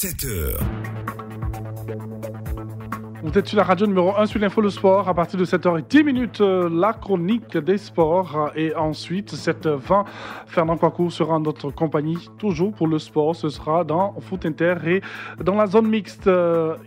7h. Vous êtes sur la radio numéro 1 sur l'info le sport. À partir de 7h10, la chronique des sports. Et ensuite, 7h20, Fernand Kouakou sera en notre compagnie, toujours pour le sport. Ce sera dans Foot Inter et dans la zone mixte.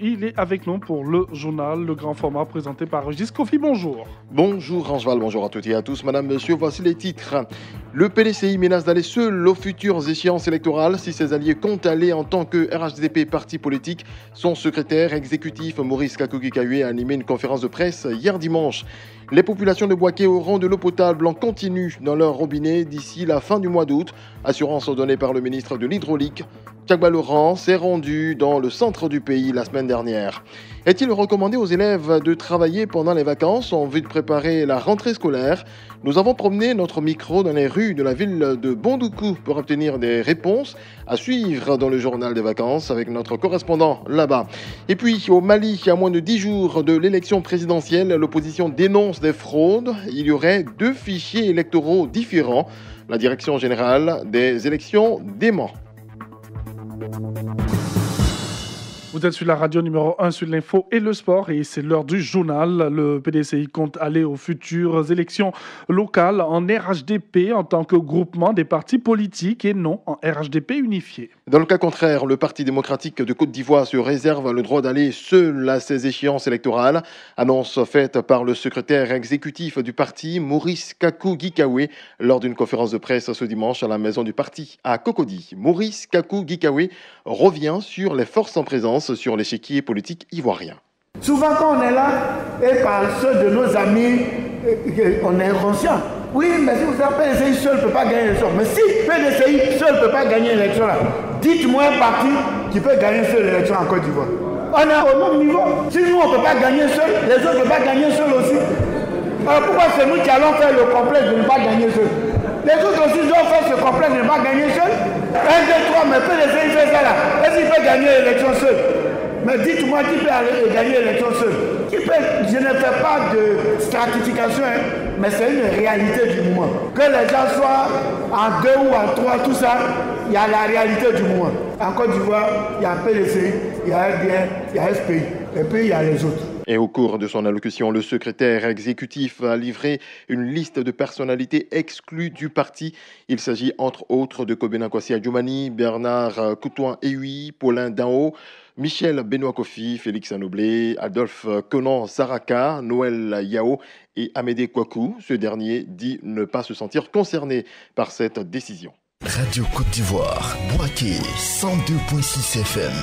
Il est avec nous pour le journal, le grand format présenté par Régis Kofi. Bonjour. Bonjour Rangeval, bonjour à toutes et à tous. Madame, monsieur, voici les titres. Le PDCI menace d'aller seul aux futures échéances électorales si ses alliés comptent aller en tant que RHDP parti politique. Son secrétaire exécutif, Maurice Kakou Gikawe, a animé une conférence de presse hier dimanche. Les populations de Bouaké auront de l'eau potable en continu dans leur robinet d'ici la fin du mois d'août. Assurance donnée par le ministre de l'Hydraulique. Tchagba Laurent s'est rendu dans le centre du pays la semaine dernière. Est-il recommandé aux élèves de travailler pendant les vacances en vue de préparer la rentrée scolaire ? Nous avons promené notre micro dans les rues de la ville de Bondoukou pour obtenir des réponses à suivre dans le journal des vacances avec notre correspondant là-bas. Et puis au Mali, à moins de 10 jours de l'élection présidentielle, l'opposition dénonce des fraudes. Il y aurait 2 fichiers électoraux différents. La direction générale des élections dément. Vous êtes sur la radio numéro 1 sur l'info et le sport et c'est l'heure du journal. Le PDCI compte aller aux futures élections locales en RHDP en tant que groupement des partis politiques et non en RHDP unifié. Dans le cas contraire, le Parti démocratique de Côte d'Ivoire se réserve le droit d'aller seul à ces échéances électorales. Annonce faite par le secrétaire exécutif du parti, Maurice Kakou Gikawe, lors d'une conférence de presse ce dimanche à la maison du parti à Cocody. Maurice Kakou Gikawe revient sur les forces en présence sur l'échiquier politique ivoirien. Souvent quand on est là, et par ceux de nos amis, on est inconscient. Oui, mais si vous savez, PDCI seul ne peut pas gagner l'élection. Mais si PDCI seul ne peut pas gagner l'élection là, dites-moi un parti qui peut gagner seul l'élection en Côte d'Ivoire. On est au même niveau. Si nous on ne peut pas gagner seul, les autres ne peuvent pas gagner seul aussi. Alors pourquoi c'est nous qui allons faire le complexe de ne pas gagner seul? Les autres aussi doivent faire ce complexe de ne pas gagner seul. 1, 2, 3, mais PDCI fait ça là. Est-ce qu'il peut gagner l'élection seul? Mais dites-moi qui peut aller gagner l'élection seul. Je ne fais pas de stratification, mais c'est une réalité du moment. Que les gens soient en 2 ou en 3, tout ça, il y a la réalité du moment. En Côte d'Ivoire, il y a PDCI, il y a FDN, il y a SPI, et puis il y a les autres. Et au cours de son allocution, le secrétaire exécutif a livré une liste de personnalités exclues du parti. Il s'agit entre autres de Kobena Kwasi Adjoumani, Bernard Koutouan-Ehui, Paulin Dao, Michel Benoît Kofi, Félix Anoblé, Adolphe Conan Saraka, Noël Yao et Amédée Kouakou. Ce dernier dit ne pas se sentir concerné par cette décision. Radio Côte d'Ivoire, Bouaké, 102.6 FM.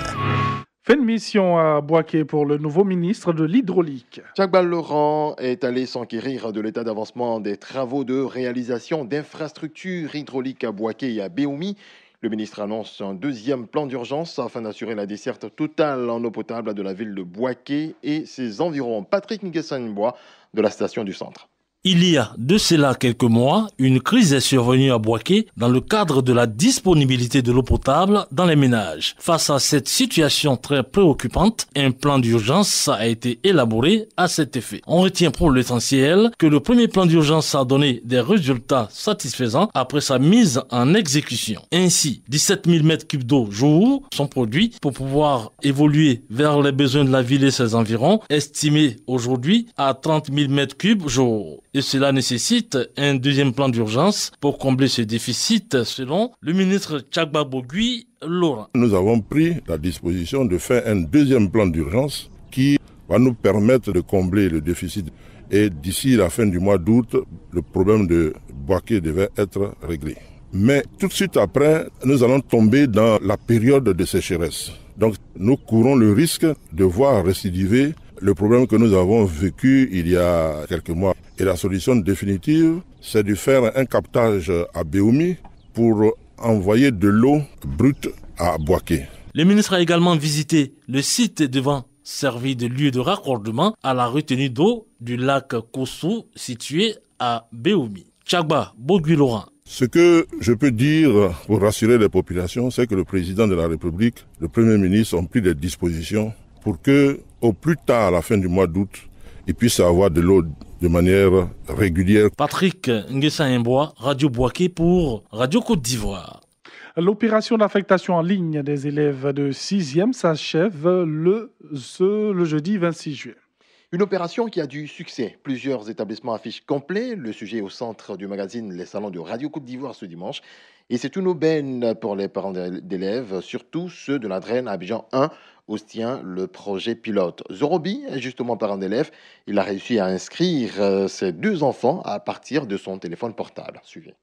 Fin de mission à Bouaké pour le nouveau ministre de l'Hydraulique. Tchagba Laurent est allé s'enquérir de l'état d'avancement des travaux de réalisation d'infrastructures hydrauliques à Bouaké et à Béoumi. Le ministre annonce un 2e plan d'urgence afin d'assurer la desserte totale en eau potable de la ville de Bouaké et ses environs. Patrick Nguessan-Bois de la station du centre. Il y a de cela quelques mois, une crise est survenue à Bouaké dans le cadre de la disponibilité de l'eau potable dans les ménages. Face à cette situation très préoccupante, un plan d'urgence a été élaboré à cet effet. On retient pour l'essentiel que le premier plan d'urgence a donné des résultats satisfaisants après sa mise en exécution. Ainsi, 17 000 m3 d'eau jour sont produits pour pouvoir évoluer vers les besoins de la ville et ses environs, estimés aujourd'hui à 30 000 m3 jour. Et cela nécessite un 2e plan d'urgence pour combler ce déficit, selon le ministre Tchagba Bogui Laurent. Nous avons pris la disposition de faire un 2e plan d'urgence qui va nous permettre de combler le déficit. Et d'ici la fin du mois d'août, le problème de Bouaké devait être réglé. Mais tout de suite après, nous allons tomber dans la période de sécheresse. Donc nous courons le risque de voir récidiver le problème que nous avons vécu il y a quelques mois. Et la solution définitive, c'est de faire un captage à Béoumi pour envoyer de l'eau brute à Bouaké. Le ministre a également visité le site devant servir de lieu de raccordement à la retenue d'eau du lac Kossou situé à Béoumi. Tchagba Bogui Laurent. Ce que je peux dire pour rassurer les populations, c'est que le président de la République, le Premier ministre ont pris des dispositions pour que, au plus tard, à la fin du mois d'août, ils puissent avoir de l'eau de manière régulière. Patrick Nguessan-Bois, Radio Bouaké pour Radio Côte d'Ivoire. L'opération d'affectation en ligne des élèves de 6e s'achève le jeudi 26 juillet. Une opération qui a du succès. Plusieurs établissements affichent complet. Le sujet est au centre du magazine Les Salons de Radio Côte d'Ivoire ce dimanche. Et c'est une aubaine pour les parents d'élèves, surtout ceux de la Draine à Abidjan 1, où se tient le projet pilote. Zorobi est justement parent d'élève. Il a réussi à inscrire ses 2 enfants à partir de son téléphone portable. Suivez.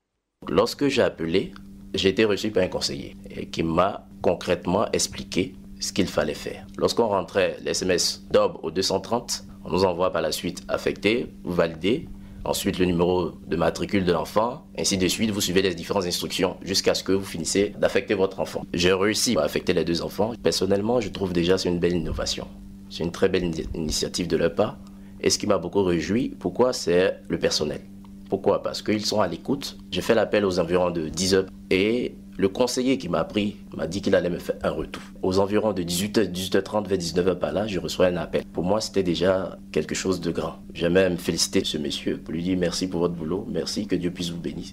Lorsque j'ai appelé, j'ai été reçu par un conseiller qui m'a concrètement expliqué ce qu'il fallait faire. Lorsqu'on rentrait les SMS d'OB au 230, on nous envoie par la suite affecter, vous validez, ensuite le numéro de matricule de l'enfant, ainsi de suite, vous suivez les différentes instructions jusqu'à ce que vous finissez d'affecter votre enfant. J'ai réussi à affecter les 2 enfants. Personnellement, je trouve déjà que c'est une belle innovation. C'est une très belle initiative de leur part. Et ce qui m'a beaucoup réjoui, pourquoi, c'est le personnel. Pourquoi? Parce qu'ils sont à l'écoute. J'ai fait l'appel aux environs de 10 heures et le conseiller qui m'a appris m'a dit qu'il allait me faire un retour. Aux environs de 18h, 18h30, vers 19h par là, je reçois un appel. Pour moi, c'était déjà quelque chose de grand. J'aimerais me féliciter ce monsieur pour lui dire merci pour votre boulot, merci, que Dieu puisse vous bénir.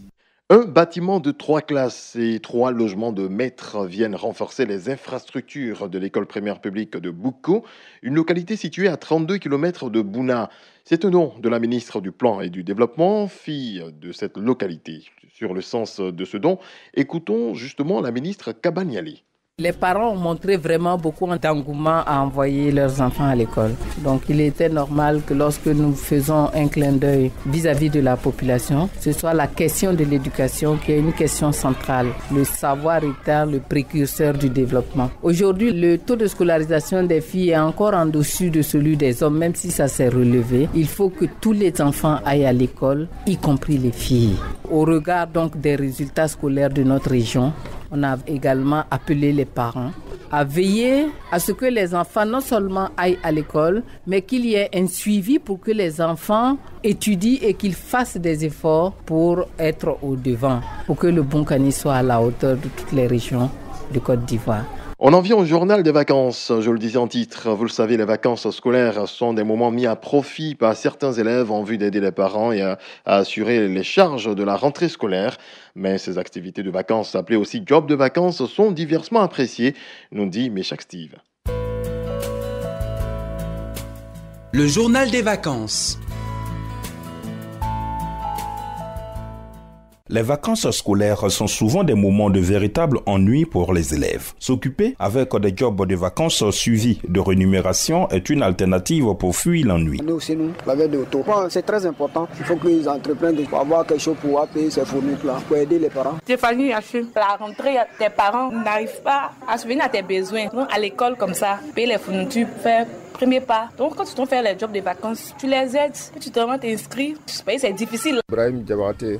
Un bâtiment de 3 classes et 3 logements de maîtres viennent renforcer les infrastructures de l'école primaire publique de Boukou, une localité située à 32 km de Bouna. C'est au nom de la ministre du Plan et du Développement, fille de cette localité. Sur le sens de ce don, écoutons justement la ministre Kabaniali. Les parents ont montré vraiment beaucoup d'engouement à envoyer leurs enfants à l'école. Donc il était normal que lorsque nous faisons un clin d'œil vis-à-vis de la population, ce soit la question de l'éducation qui est une question centrale. Le savoir étant le précurseur du développement. Aujourd'hui, le taux de scolarisation des filles est encore en dessus de celui des hommes, même si ça s'est relevé. Il faut que tous les enfants aillent à l'école, y compris les filles. Au regard donc des résultats scolaires de notre région, on a également appelé les parents à veiller à ce que les enfants non seulement aillent à l'école, mais qu'il y ait un suivi pour que les enfants étudient et qu'ils fassent des efforts pour être au devant, pour que le Bonkani soit à la hauteur de toutes les régions de Côte d'Ivoire. On en vient au journal des vacances, je le disais en titre. Vous le savez, les vacances scolaires sont des moments mis à profit par certains élèves en vue d'aider les parents et à assurer les charges de la rentrée scolaire. Mais ces activités de vacances, appelées aussi job de vacances, sont diversement appréciées, nous dit Méchac Steve. Le journal des vacances. Les vacances scolaires sont souvent des moments de véritable ennui pour les élèves. S'occuper avec des jobs de vacances suivis de rémunération est une alternative pour fuir l'ennui. Nous aussi, nous, avec de auto. C'est très important. Il faut qu'ils entreprennent pour avoir quelque chose pour payer ces fournitures-là, pour aider les parents. Stéphanie Haché, la rentrée, tes parents n'arrivent pas à subvenir à tes besoins. Donc, à l'école, comme ça, payer les fournitures, faire premier pas. Donc, quand tu dois faire les jobs de vacances, tu les aides, tu te rends t'inscrire. C'est difficile. Brahim Diabaté,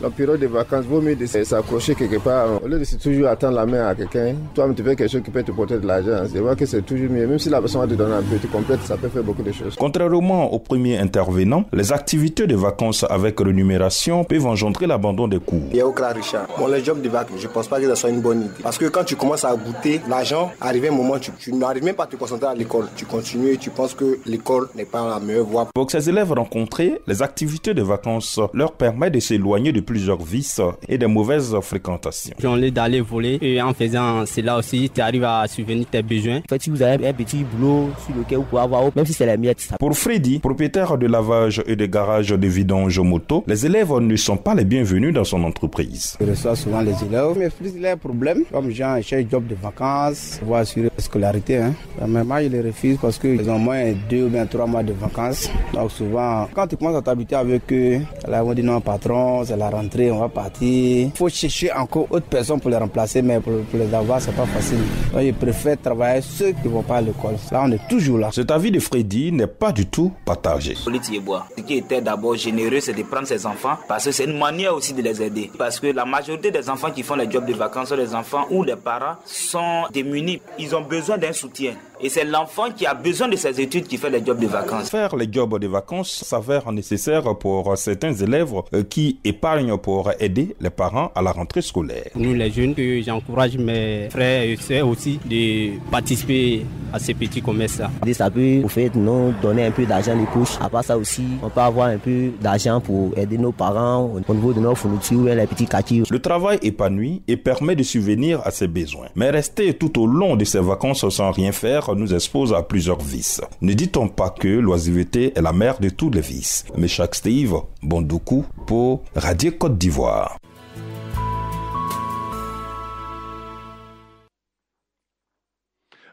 la période de vacances, vaut mieux de s'accrocher quelque part. Au lieu de toujours attendre la main à quelqu'un, toi-même tu fais quelque chose qui peut te porter de l'argent. C'est vrai que c'est toujours mieux. Même si la personne va te donner un peu, tu complètes, ça peut faire beaucoup de choses. Contrairement aux premiers intervenants, les activités de vacances avec rémunération peuvent engendrer l'abandon des cours. Il y a au Clan Richard. Bon, les jobs de vacances, je ne pense pas que ça soit une bonne idée. Parce que quand tu commences à goûter l'argent, arrivé un moment, tu n'arrives même pas à te concentrer à l'école. Tu continues et tu penses que l'école n'est pas la meilleure voie. Pour ces élèves rencontrés, les activités de vacances leur permettent de s'éloigner de plusieurs vices et de mauvaises fréquentations. J'ai envie d'aller voler et en faisant cela aussi, tu arrives à subvenir tes besoins. En fait, si vous avez un petit boulot sur lequel vous pouvez avoir, même si c'est la miette. Pour Freddy, propriétaire de lavage et de garage de vidange moto, les élèves ne sont pas les bienvenus dans son entreprise. Je reçois souvent les élèves, mais plus les problèmes, comme j'ai un job de vacances, pour assurer la scolarité. Mais moi, je les refuse parce qu'ils ont moins 2 ou bien 3 mois de vacances. Donc souvent, quand tu commences à t'habituer avec eux, là, on dit non, patron, c'est la rentrée, on va partir. Il faut chercher encore autre personnes pour les remplacer, mais pour les avoir, c'est pas facile. Donc, je préfère travailler ceux qui ne vont pas à l'école. Là, on est toujours là. Cet avis de Freddy n'est pas du tout partagé. Ce qui était d'abord généreux, c'est de prendre ses enfants, parce que c'est une manière aussi de les aider. Parce que la majorité des enfants qui font les jobs de vacances sont des enfants où les parents sont démunis. Ils ont besoin d'un soutien. Et c'est l'enfant qui a besoin de ses études qui fait les jobs de vacances. Faire les jobs de vacances s'avère nécessaire pour certains élèves qui épargnent pour aider les parents à la rentrée scolaire. Nous les jeunes, j'encourage mes frères et sœurs aussi de participer à ces petits commerces-là. Ça peut nous donner un peu d'argent de poche. À part ça aussi, on peut avoir un peu d'argent pour aider nos parents au niveau de nos fournitures et les petits quartiers. Le travail épanouit et permet de subvenir à ses besoins. Mais rester tout au long de ses vacances sans rien faire nous expose à plusieurs vices. Ne dit-on pas que l'oisiveté est la mère de tous les vices? Mais chaque Steve Bondoukou pour Radio Côte d'Ivoire.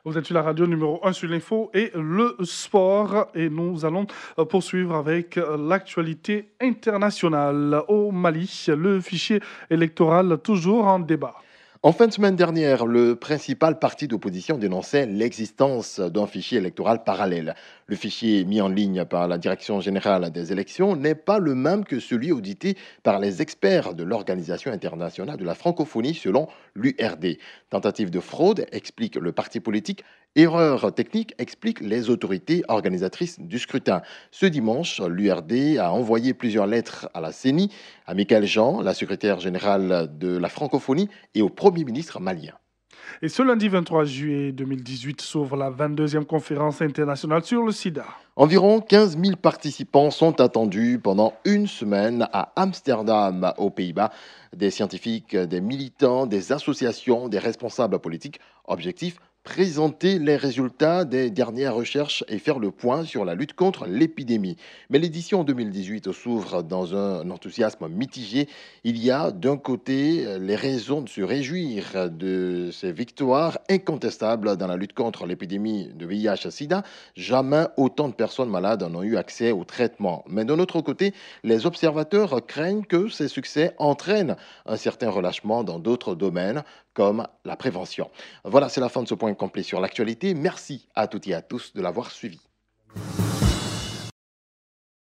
Vous êtes sur la radio numéro 1 sur l'info et le sport. Et nous allons poursuivre avec l'actualité internationale. Au Mali, le fichier électoral toujours en débat. En fin de semaine dernière, le principal parti d'opposition dénonçait l'existence d'un fichier électoral parallèle. Le fichier mis en ligne par la Direction générale des élections n'est pas le même que celui audité par les experts de l'Organisation internationale de la francophonie selon l'URD. Tentative de fraude, explique le parti politique. Erreur technique, expliquent les autorités organisatrices du scrutin. Ce dimanche, l'URD a envoyé plusieurs lettres à la CENI, à Michaël Jean, la secrétaire générale de la francophonie, et au Premier ministre malien. Et ce lundi 23 juillet 2018 s'ouvre la 22e conférence internationale sur le sida. Environ 15 000 participants sont attendus pendant une semaine à Amsterdam, aux Pays-Bas. Des scientifiques, des militants, des associations, des responsables politiques. Objectif, présenter les résultats des dernières recherches et faire le point sur la lutte contre l'épidémie. Mais l'édition 2018 s'ouvre dans un enthousiasme mitigé. Il y a d'un côté les raisons de se réjouir de ces victoires incontestables dans la lutte contre l'épidémie de VIH-Sida. Jamais autant de personnes malades n'ont eu accès au traitement. Mais d'un autre côté, les observateurs craignent que ces succès entraînent un certain relâchement dans d'autres domaines, comme la prévention. Voilà, c'est la fin de ce point complet sur l'actualité. Merci à toutes et à tous de l'avoir suivi.